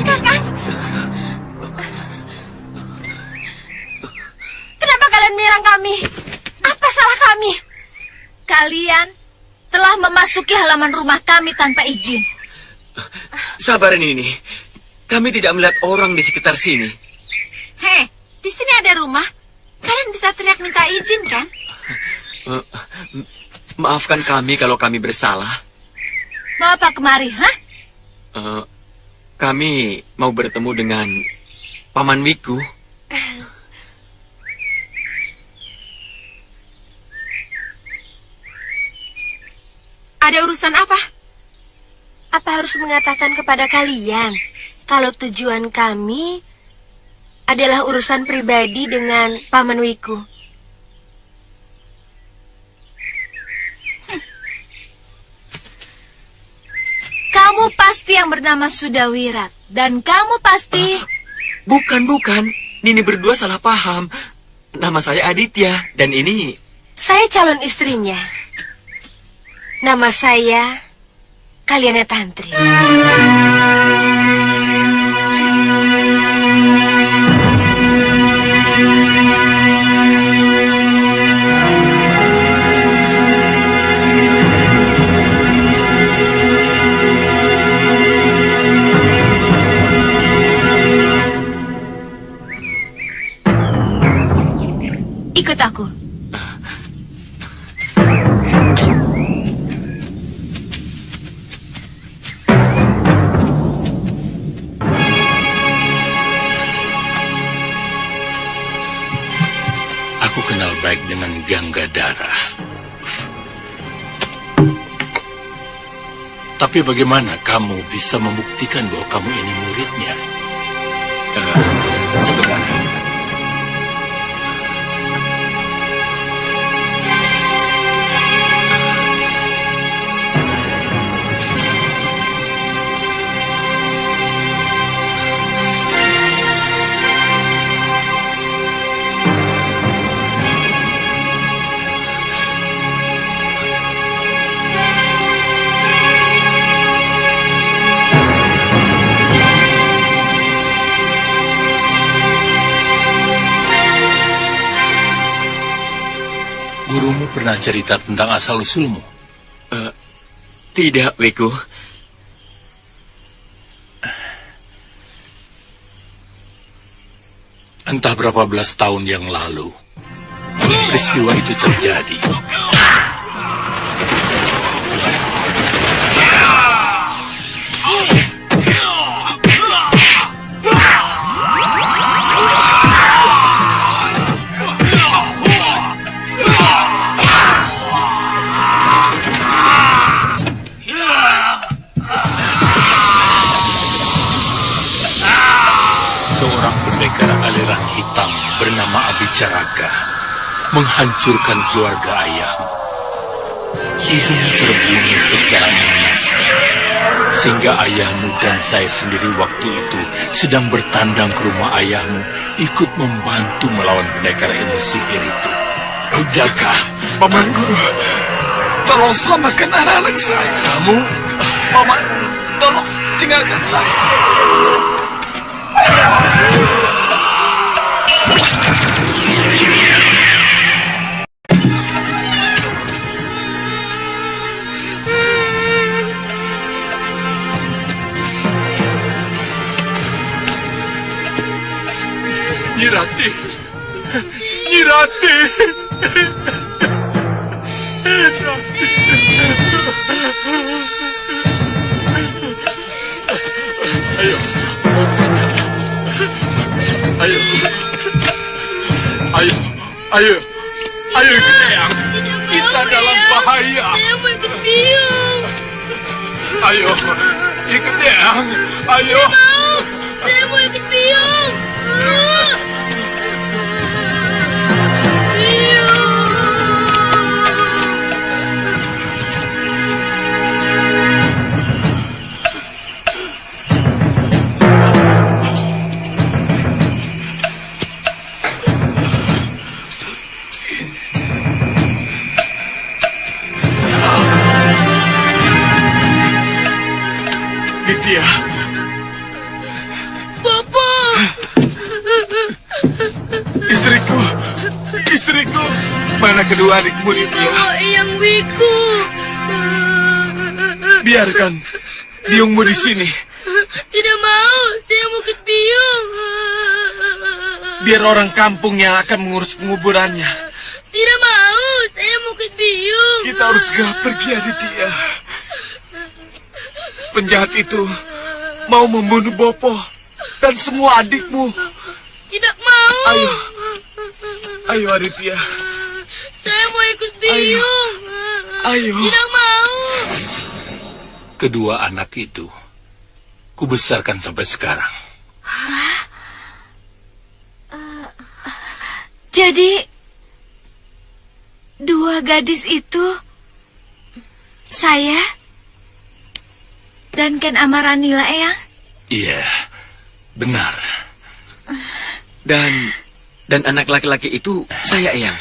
Kakang. Kenapa kalian menyerang kami? Apa salah kami? Kalian telah memasuki halaman rumah kami tanpa izin. Sabar ini. Kami tidak melihat orang di sekitar sini. Hei, di sini ada rumah. Kalian bisa teriak minta izin, kan? Maafkan kami kalau kami bersalah. Mau apa kemari, hah? Kami mau bertemu dengan Paman Wiku. Ada urusan apa? Apa harus mengatakan kepada kalian kalau tujuan kami adalah urusan pribadi dengan Paman Wiku? Kamu pasti yang bernama Sudawirat. Dan kamu pasti... Bukan. Nini berdua salah paham. Nama saya Aditya. Dan ini... Saya calon istrinya. Nama saya Kalyana Tantri. Ikut aku. Aku kenal baik dengan Ganggadara. Tapi bagaimana kamu bisa membuktikan bahwa kamu ini muridnya? Sebentar. Gurumu pernah cerita tentang asal-usulmu? Tidak, Wiku. Entah berapa belas tahun yang lalu, peristiwa itu terjadi. Seorang pendekar aliran hitam bernama Abicaraka menghancurkan keluarga ayahmu. Ibumu terbunuh secara mengenaskan, sehingga ayahmu dan saya sendiri waktu itu sedang bertandang ke rumah ayahmu, ikut membantu melawan pendekar ilmu sihir itu. Udahkah? Paman Guru, tolong selamatkan anak-anak saya. Kamu? Paman, tolong tinggalkan saya. Nyirati! Nyirati! Ayo. Ayo. Ayo. Ayo. Ayo, Eyang. Kita dalam bahaya. Ayo. Ikut Eyang. Ayo. Saya mau ikut Biung. Aditya. Bopo. Istriku. Mana kedua adikmu, Aditya? Bopo, Eyang Wiku. Biarkan biungmu di sini. Tidak mau, saya Bukit Biung. Biar orang kampung yang akan mengurus penguburannya. Tidak mau, saya Bukit Biung. Kita harus segera pergi, Aditya. Penjahat itu mau membunuh Bopo dan semua adikmu. Tidak mau. Ayo Aditya. Saya mau ikut Biung. Ayo. Tidak mau. Kedua anak itu kubesarkan sampai sekarang. Jadi, dua gadis itu, saya dan Ken Amaranila, Eyang? Iya, benar. Dan anak laki-laki itu saya, Eyang.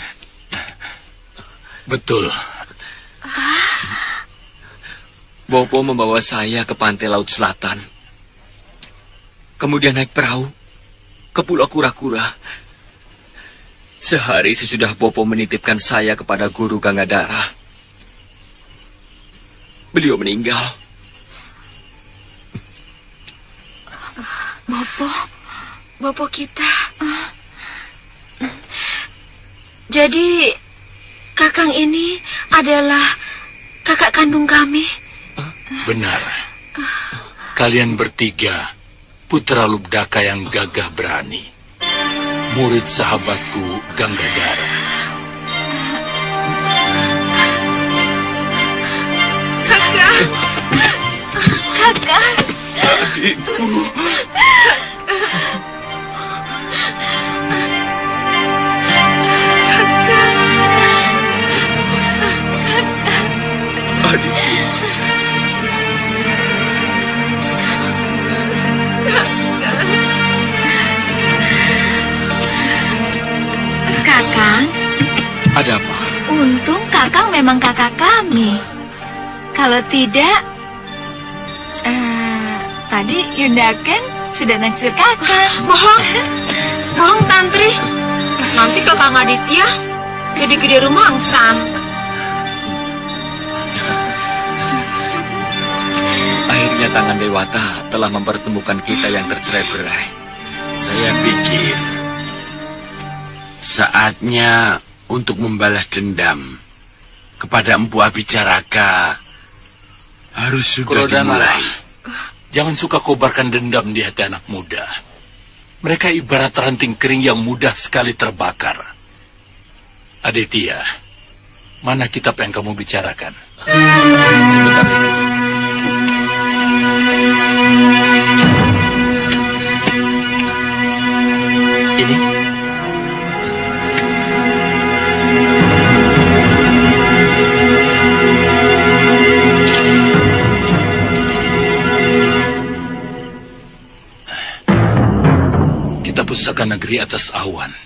Betul. Bopo membawa saya ke pantai Laut Selatan. Kemudian naik perahu ke Pulau Kura-Kura. Sehari sesudah Bopo menitipkan saya kepada Guru Gangadara, beliau meninggal. Bopo kita. Jadi, Kakang ini adalah kakak kandung kami. Benar. Kalian bertiga putra Lubdaka yang gagah berani, murid sahabatku Gangadara. Kakak. Adikku. Kakang, Ada apa? untung Kakang memang kakak kami. Kalau tidak, tadi Yunda Ken sudah naksir Kakang. Bohong Tantri. Nanti Kakang Aditya jadi gede rumangsang. Akhirnya tangan Dewata telah mempertemukan kita yang tercerai-berai. Saya pikir saatnya untuk membalas dendam kepada Empu Abicaraka harus sudah dimulai. Jangan suka kobarkan dendam di hati anak muda. Mereka ibarat ranting kering yang mudah sekali terbakar. Aditya, mana kitab yang kamu bicarakan? Sebentar ini. Ini. Kita pusaka negeri atas awan.